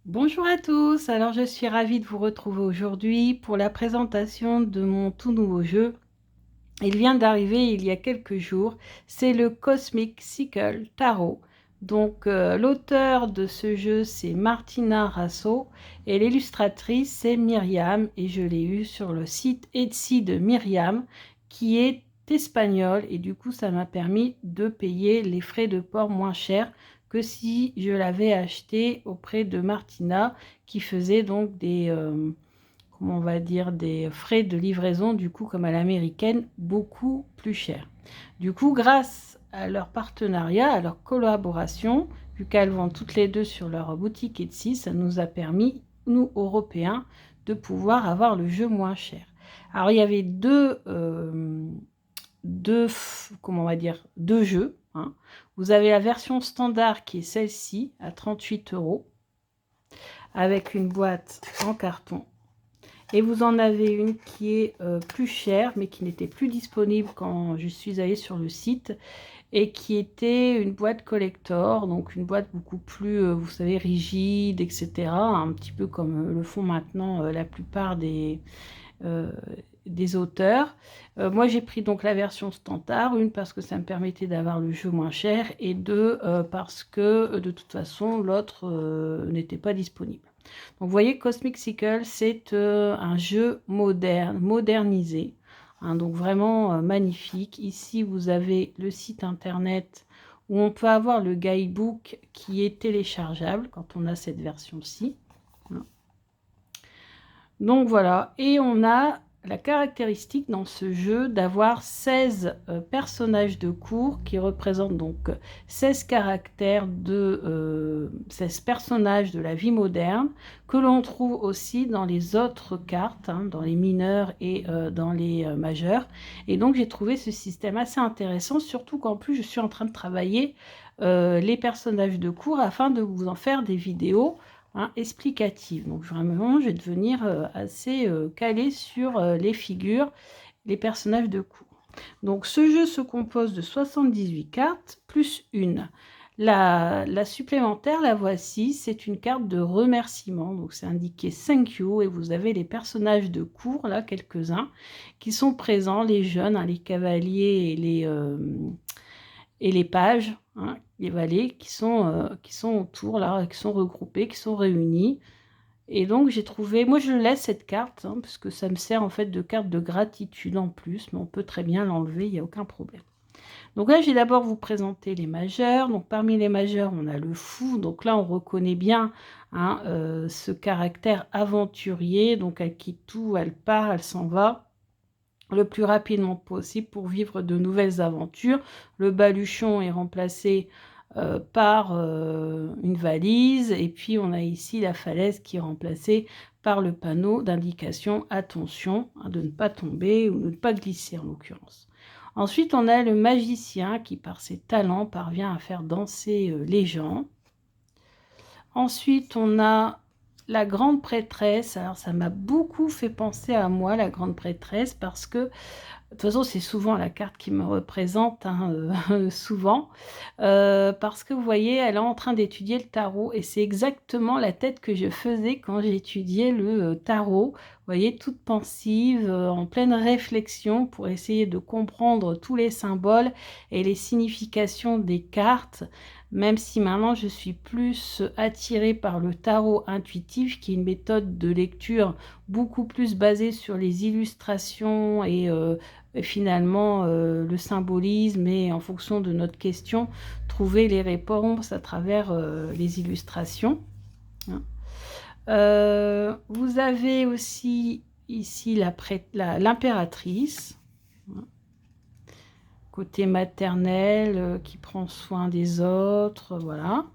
Bonjour à tous, alors je suis ravie de vous retrouver aujourd'hui pour la présentation de mon tout nouveau jeu. Il vient d'arriver il y a quelques jours, c'est le Cosmic Cycle Tarot. Donc l'auteur de ce jeu c'est Martina Rasso et l'illustratrice c'est Myriam et je l'ai eu sur le site Etsy de Myriam qui est espagnol et du coup ça m'a permis de payer les frais de port moins cher que si je l'avais acheté auprès de Martina qui faisait donc des comment on va dire, des frais de livraison, du coup, comme à l'américaine, beaucoup plus cher. Du coup, grâce à leur partenariat, à leur collaboration, vu qu'elles vendent toutes les deux sur leur boutique Etsy, ça nous a permis, nous, Européens, de pouvoir avoir le jeu moins cher. Alors, il y avait comment on va dire, deux jeux. Hein. Vous avez la version standard qui est celle-ci, à 38 €, avec une boîte en carton. Et vous en avez une qui est plus chère, mais qui n'était plus disponible quand je suis allée sur le site, et qui était une boîte collector, donc une boîte beaucoup plus, vous savez, rigide, etc. Un petit peu comme le font maintenant la plupart des auteurs. Moi, j'ai pris donc la version standard, une parce que ça me permettait d'avoir le jeu moins cher, et deux parce que de toute façon, l'autre n'était pas disponible. Donc, vous voyez, Cosmic Cycle, c'est un jeu moderne, modernisé, hein, donc vraiment magnifique. Ici, vous avez le site internet où on peut avoir le guidebook qui est téléchargeable quand on a cette version-ci. Donc voilà, et on a la caractéristique dans ce jeu d'avoir 16 personnages de cours qui représentent donc 16 caractères de 16 personnages de la vie moderne que l'on trouve aussi dans les autres cartes, hein, dans les mineurs et dans les majeurs. Et donc j'ai trouvé ce système assez intéressant, surtout qu'en plus je suis en train de travailler les personnages de cours afin de vous en faire des vidéos, hein, explicative. Donc vraiment, je vais devenir assez calée sur les figures, les personnages de cours. Donc ce jeu se compose de 78 cartes plus une. La supplémentaire, la voici, c'est une carte de remerciement. Donc c'est indiqué thank you et vous avez les personnages de cours, là, quelques-uns, qui sont présents, les jeunes, hein, les cavaliers et les pages, hein, les valets qui sont autour, là, qui sont regroupés, qui sont réunis. Et donc j'ai trouvé, moi je laisse cette carte, hein, parce que ça me sert en fait de carte de gratitude en plus, mais on peut très bien l'enlever, il n'y a aucun problème. Donc là, je vais d'abord vous présenter les majeurs. Donc parmi les majeurs, on a le fou. Donc là, on reconnaît bien, hein, ce caractère aventurier. Donc elle quitte tout, elle part, elle s'en va le plus rapidement possible pour vivre de nouvelles aventures. Le baluchon est remplacé par une valise, et puis on a ici la falaise qui est remplacée par le panneau d'indication attention, hein, de ne pas tomber ou de ne pas glisser en l'occurrence. Ensuite, on a le magicien qui, par ses talents, parvient à faire danser les gens. Ensuite, on a la grande prêtresse. Alors, ça m'a beaucoup fait penser à moi, la grande prêtresse, parce que de toute façon, c'est souvent la carte qui me représente, hein, souvent, parce que vous voyez, elle est en train d'étudier le tarot, et c'est exactement la tête que je faisais quand j'étudiais le tarot. Vous voyez, toute pensive, en pleine réflexion pour essayer de comprendre tous les symboles et les significations des cartes, même si maintenant je suis plus attirée par le tarot intuitif, qui est une méthode de lecture beaucoup plus basée sur les illustrations et finalement le symbolisme, et en fonction de notre question, trouver les réponses à travers les illustrations. Hein. Vous avez aussi ici l'impératrice, hein, côté maternel, qui prend soin des autres, voilà.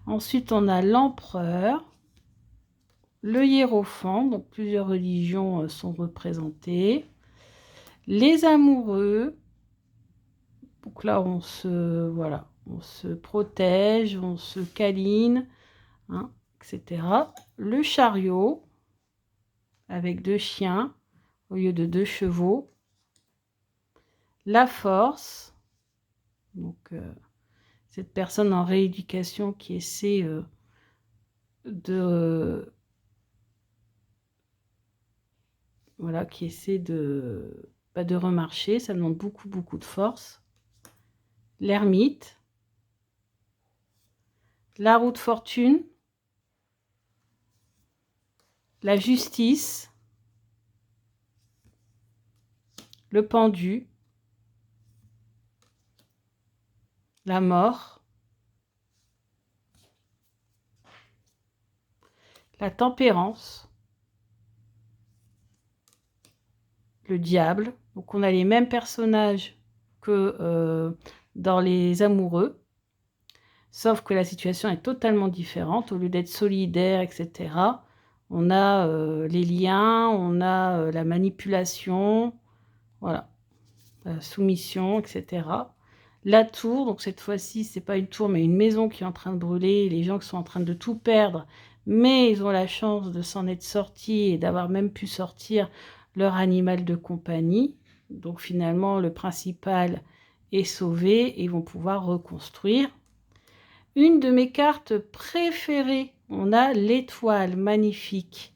Ensuite, on a l'empereur, le hiérophant, donc plusieurs religions sont représentées, les amoureux. Donc là, voilà, on se protège, on se câline, hein, etc. Le chariot, avec 2 chiens au lieu de 2 chevaux. La force, donc cette personne en rééducation qui essaie voilà, qui essaie de remarcher. Ça demande beaucoup, beaucoup de force. L'ermite. La roue de fortune. La justice. Le pendu. La mort. La tempérance. Le diable. Donc on a les mêmes personnages que dans les amoureux, sauf que la situation est totalement différente. Au lieu d'être solidaire, etc., on a les liens, on a la manipulation, voilà, la soumission, etc. La tour, donc cette fois-ci, c'est pas une tour, mais une maison qui est en train de brûler, les gens qui sont en train de tout perdre, mais ils ont la chance de s'en être sortis et d'avoir même pu sortir leur animal de compagnie. Donc finalement, le principal est sauvé et ils vont pouvoir reconstruire. Une de mes cartes préférées, on a l'étoile, magnifique.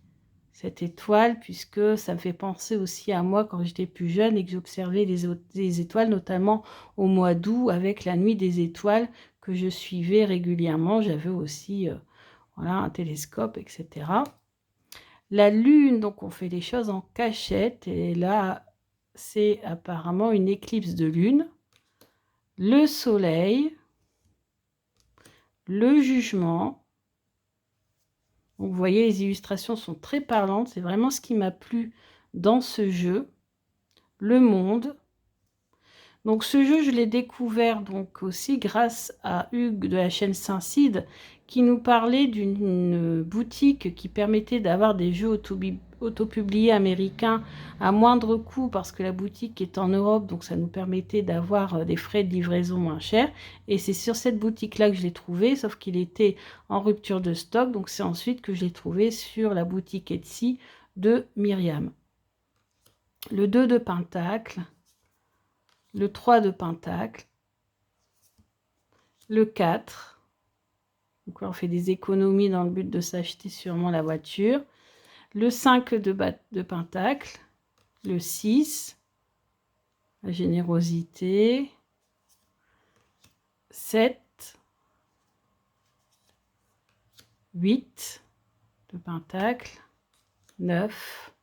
Cette étoile, puisque ça me fait penser aussi à moi quand j'étais plus jeune et que j'observais les étoiles, notamment au mois d'août avec la nuit des étoiles que je suivais régulièrement. J'avais aussi voilà, un télescope, etc. La lune, donc on fait les choses en cachette et là, c'est apparemment une éclipse de lune. Le soleil, le jugement. Donc, vous voyez, les illustrations sont très parlantes. C'est vraiment ce qui m'a plu dans ce jeu. Le monde. Donc, ce jeu, je l'ai découvert donc aussi grâce à Hugues de la chaîne Saint-Cide qui nous parlait d'une boutique qui permettait d'avoir des jeux autopubliés américains à moindre coût parce que la boutique est en Europe, donc ça nous permettait d'avoir des frais de livraison moins chers. Et c'est sur cette boutique-là que je l'ai trouvé, sauf qu'il était en rupture de stock, donc c'est ensuite que je l'ai trouvé sur la boutique Etsy de Myriam. Le 2 de Pentacle, le 3 de Pentacle, le 4. Donc là, on fait des économies dans le but de s'acheter sûrement la voiture. Le 5 de Pentacle, le 6, la générosité, 7, 8 de Pentacle, 9,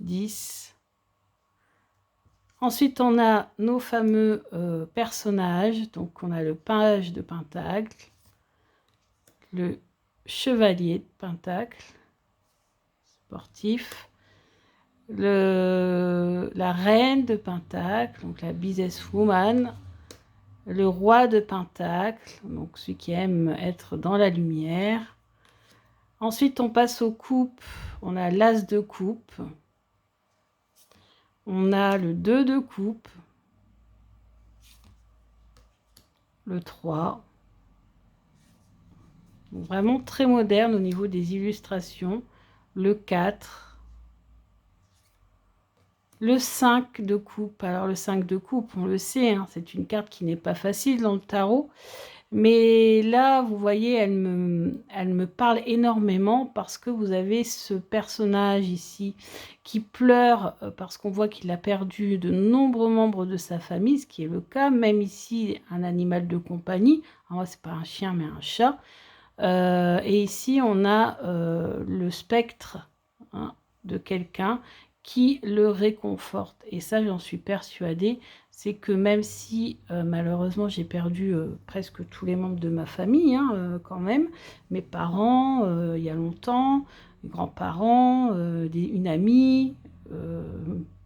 10. Ensuite, on a nos fameux personnages. Donc, on a le page de Pentacle, le chevalier de Pentacle, sportif, la reine de Pentacle, donc la businesswoman, le roi de Pentacle, donc celui qui aime être dans la lumière. Ensuite, on passe aux coupes. On a l'as de coupe. On a le 2 de coupe. Le 3. Donc, vraiment très moderne au niveau des illustrations. Le 4. Le 5 de coupe. Alors, le 5 de coupe, on le sait, hein, c'est une carte qui n'est pas facile dans le tarot. Mais là, vous voyez, elle me parle énormément parce que vous avez ce personnage ici qui pleure parce qu'on voit qu'il a perdu de nombreux membres de sa famille, ce qui est le cas. Même ici, un animal de compagnie. Alors, c'est pas un chien, mais un chat. Et ici, on a le spectre, hein, de quelqu'un qui le réconforte. Et ça, j'en suis persuadée, c'est que même si malheureusement j'ai perdu presque tous les membres de ma famille, hein, quand même, mes parents il y a longtemps, mes grands-parents, une amie,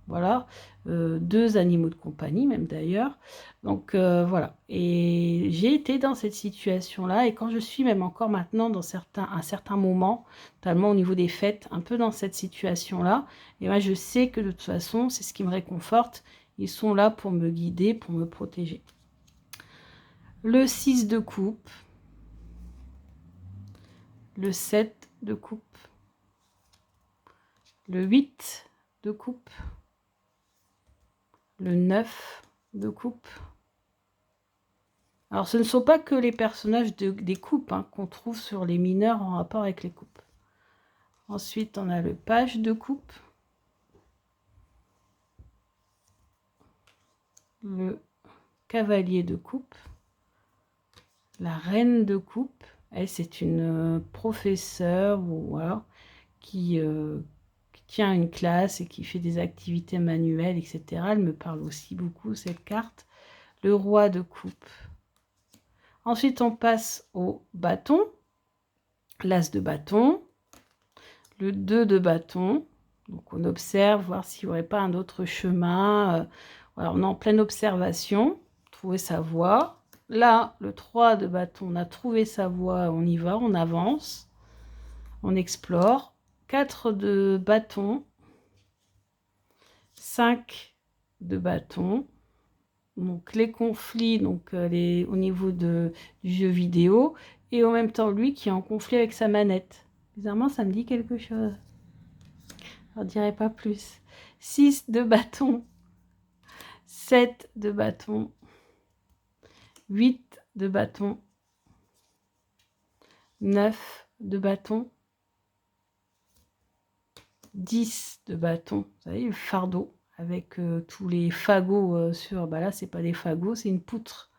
voilà, 2 animaux de compagnie même d'ailleurs. Donc voilà, et j'ai été dans cette situation-là, et quand je suis même encore maintenant dans un certain moment, notamment au niveau des fêtes, un peu dans cette situation-là, et moi je sais que de toute façon, c'est ce qui me réconforte, ils sont là pour me guider, pour me protéger. Le 6 de coupe, le 7 de coupe, le 8 de coupe, le 9 de coupe, Alors, ce ne sont pas que les personnages des coupes hein, qu'on trouve sur les mineurs en rapport avec les coupes. Ensuite, on a le page de coupe, le cavalier de coupe, la reine de coupe. Elle, c'est une professeure ou, voilà, qui tient une classe et qui fait des activités manuelles, etc. Elle me parle aussi beaucoup, cette carte. Le roi de coupe. Ensuite, on passe au bâton, l'as de bâton, le 2 de bâton. Donc, on observe, voir s'il n'y aurait pas un autre chemin. Voilà, on est en pleine observation, trouver sa voie. Là, le 3 de bâton, on a trouvé sa voie, on y va, on avance, on explore. 4 de bâton, 5 de bâton. Donc les conflits donc, au niveau du jeu vidéo, et en même temps lui qui est en conflit avec sa manette. Bizarrement, ça me dit quelque chose. Je ne dirai pas plus. 6 de bâton, 7 de bâton, 8 de bâton, 9 de bâton, 10 de bâton. Vous savez, le fardeau avec tous les fagots sur... Bah là, c'est pas des fagots, c'est une poutre.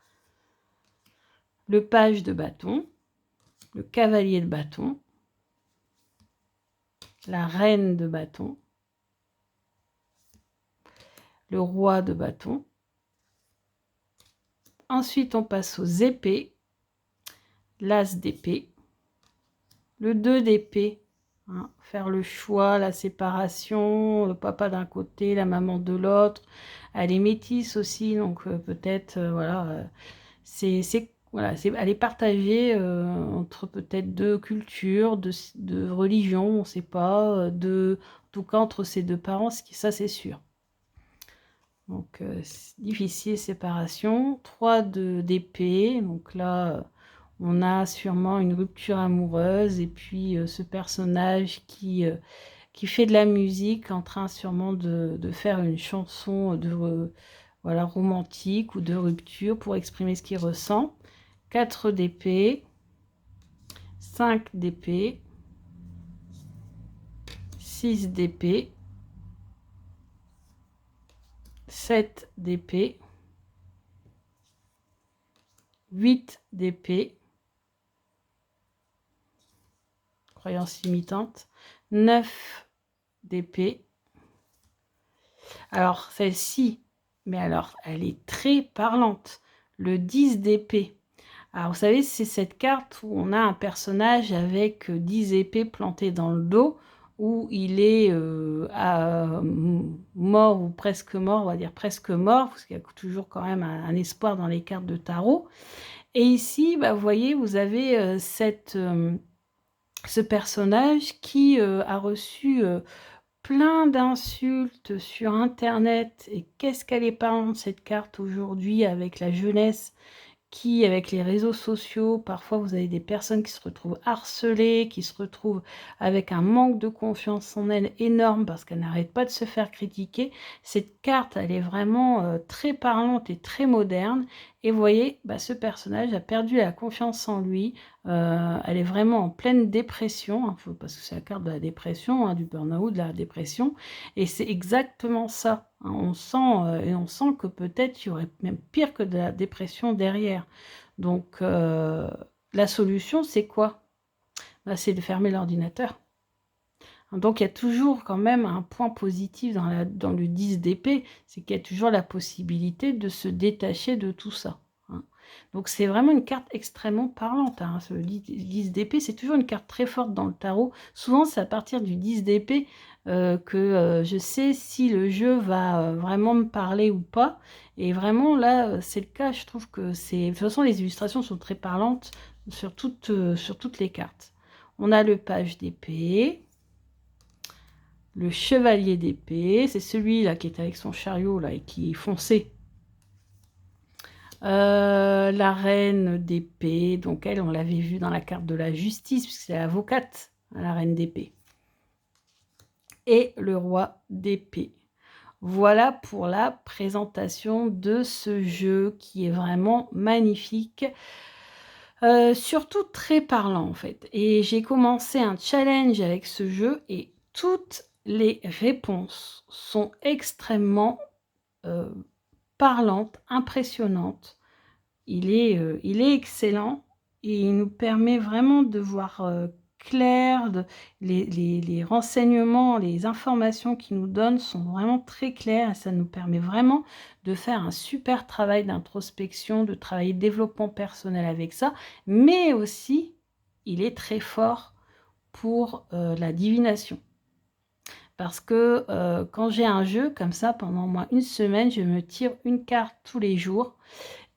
Le page de bâton, le cavalier de bâton, la reine de bâton, le roi de bâton. Ensuite, on passe aux épées, l'as d'épée, le 2 d'épée, hein, faire le choix, la séparation, le papa d'un côté, la maman de l'autre. Elle est métisse aussi, donc peut-être, voilà, voilà, elle est partagée entre peut-être deux cultures, de religions, on ne sait pas, en tout cas entre ces deux parents, ça c'est sûr. Donc, difficile séparation. 3 d'épée. Donc là, on a sûrement une rupture amoureuse. Et puis, ce personnage qui fait de la musique, en train sûrement de faire une chanson voilà, romantique ou de rupture pour exprimer ce qu'il ressent. 4 d'épée. 5 d'épée. 6 d'épée. 7 d'épée, 8 d'épée, croyance limitante, 9 d'épée. Alors, celle-ci, mais alors, elle est très parlante. Le 10 d'épée. Alors, vous savez, c'est cette carte où on a un personnage avec 10 épées plantées dans le dos, où il est mort ou presque mort, on va dire presque mort, parce qu'il y a toujours quand même un espoir dans les cartes de tarot. Et ici, bah, vous voyez, vous avez ce personnage qui a reçu plein d'insultes sur Internet. Et qu'est-ce qu'elle est parlante, cette carte, aujourd'hui, avec la jeunesse qui, avec les réseaux sociaux, parfois vous avez des personnes qui se retrouvent harcelées, qui se retrouvent avec un manque de confiance en elles énorme parce qu'elles n'arrêtent pas de se faire critiquer. Cette carte, elle est vraiment très parlante et très moderne. Et vous voyez, bah, ce personnage a perdu la confiance en lui. Elle est vraiment en pleine dépression, hein, parce que c'est la carte de la dépression, hein, du burn-out, de la dépression. Et c'est exactement ça. Hein, on sent que peut-être il y aurait même pire que de la dépression derrière. Donc, la solution, c'est quoi? Bah, c'est de fermer l'ordinateur. Donc, il y a toujours quand même un point positif dans le 10 d'épée, c'est qu'il y a toujours la possibilité de se détacher de tout ça. Hein. Donc, c'est vraiment une carte extrêmement parlante. Hein. Le 10 d'épée, c'est toujours une carte très forte dans le tarot. Souvent, c'est à partir du 10 d'épée que je sais si le jeu va vraiment me parler ou pas. Et vraiment, là, c'est le cas. Je trouve que c'est... De toute façon, les illustrations sont très parlantes sur toutes les cartes. On a le page d'épée. Le chevalier d'épée, c'est celui-là qui est avec son chariot là et qui est foncé. La reine d'épée, donc elle, on l'avait vu dans la carte de la justice, puisque c'est l'avocate, la reine d'épée. Et le roi d'épée. Voilà pour la présentation de ce jeu qui est vraiment magnifique. Surtout très parlant en fait, et j'ai commencé un challenge avec ce jeu et toutes les réponses sont extrêmement, heu, parlantes, impressionnantes. Il est excellent et il nous permet vraiment de voir, clair, de les renseignements, les informations qu'il nous donne sont vraiment très claires et ça nous permet vraiment de faire un super travail d'introspection, de travailler développement personnel avec ça. Mais aussi, il est très fort pour, la divination. Parce que, quand j'ai un jeu comme ça, pendant au moins une semaine, je me tire une carte tous les jours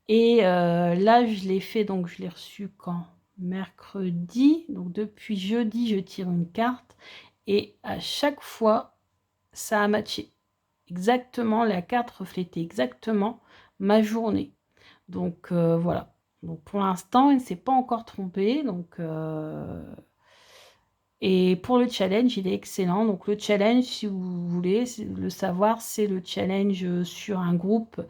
et là, je l'ai fait, donc je l'ai reçu quand? Mercredi, donc depuis jeudi, je tire une carte et à chaque fois, ça a matché. Exactement, la carte reflétait exactement ma journée. Donc voilà. Donc pour l'instant, il ne s'est pas encore trompé, donc et pour le challenge, il est excellent. Donc le challenge, si vous voulez le savoir, c'est le challenge, sur un groupe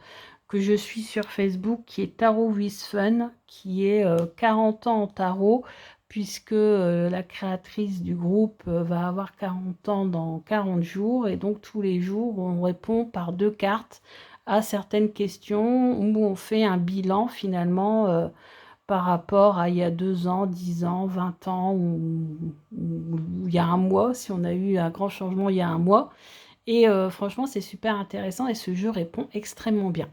que je suis sur Facebook qui est Tarot with Fun, qui est 40 ans en tarot, puisque la créatrice du groupe va avoir 40 ans dans 40 jours, et donc tous les jours on répond par 2 cartes à certaines questions, où on fait un bilan finalement par rapport à il y a 2 ans, 10 ans, 20 ans, ou il y a un mois, si on a eu un grand changement il y a un mois. Et franchement, c'est super intéressant et ce jeu répond extrêmement bien.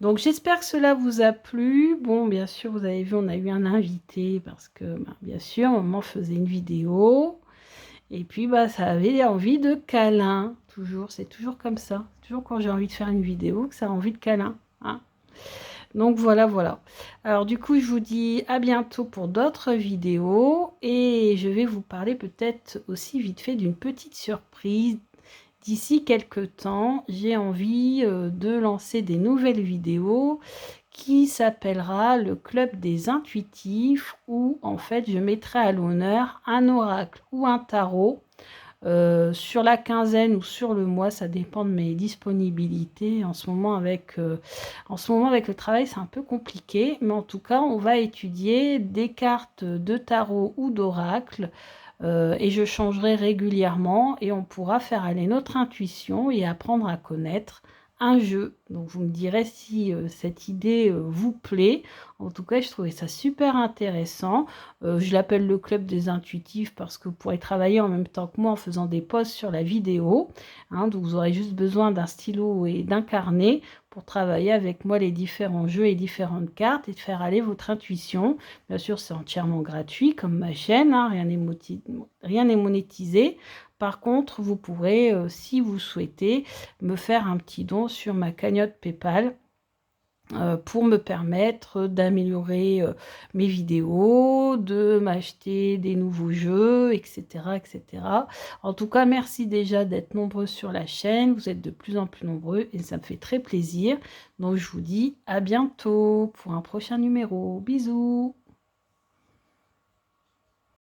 Donc j'espère que cela vous a plu. Bon, bien sûr, vous avez vu, on a eu un invité parce que, ben, bien sûr, maman faisait une vidéo. Et puis, bah, ça avait envie de câlin. Toujours, c'est toujours comme ça. Toujours quand j'ai envie de faire une vidéo que ça a envie de câlin. Hein. Donc voilà, voilà. Alors du coup, je vous dis à bientôt pour d'autres vidéos. Et je vais vous parler peut-être aussi vite fait d'une petite surprise. D'ici quelques temps, j'ai envie de lancer des nouvelles vidéos qui s'appellera le Club des Intuitifs, où en fait je mettrai à l'honneur un oracle ou un tarot sur la quinzaine ou sur le mois, ça dépend de mes disponibilités. En ce moment avec le travail, c'est un peu compliqué, mais en tout cas, on va étudier des cartes de tarot ou d'oracle et je changerai régulièrement et on pourra faire aller notre intuition et apprendre à connaître un jeu. Donc vous me direz si cette idée vous plaît. En tout cas, je trouvais ça super intéressant. Je l'appelle le club des intuitifs parce que vous pourrez travailler en même temps que moi en faisant des posts sur la vidéo. Hein, donc vous aurez juste besoin d'un stylo et d'un carnet pour travailler avec moi les différents jeux et différentes cartes et de faire aller votre intuition. Bien sûr, c'est entièrement gratuit comme ma chaîne, hein, rien n'est monétisé. Par contre, vous pourrez, si vous souhaitez, me faire un petit don sur ma cagnotte PayPal pour me permettre d'améliorer mes vidéos, de m'acheter des nouveaux jeux, etc., etc. En tout cas, merci déjà d'être nombreux sur la chaîne. Vous êtes de plus en plus nombreux et ça me fait très plaisir. Donc, je vous dis à bientôt pour un prochain numéro. Bisous!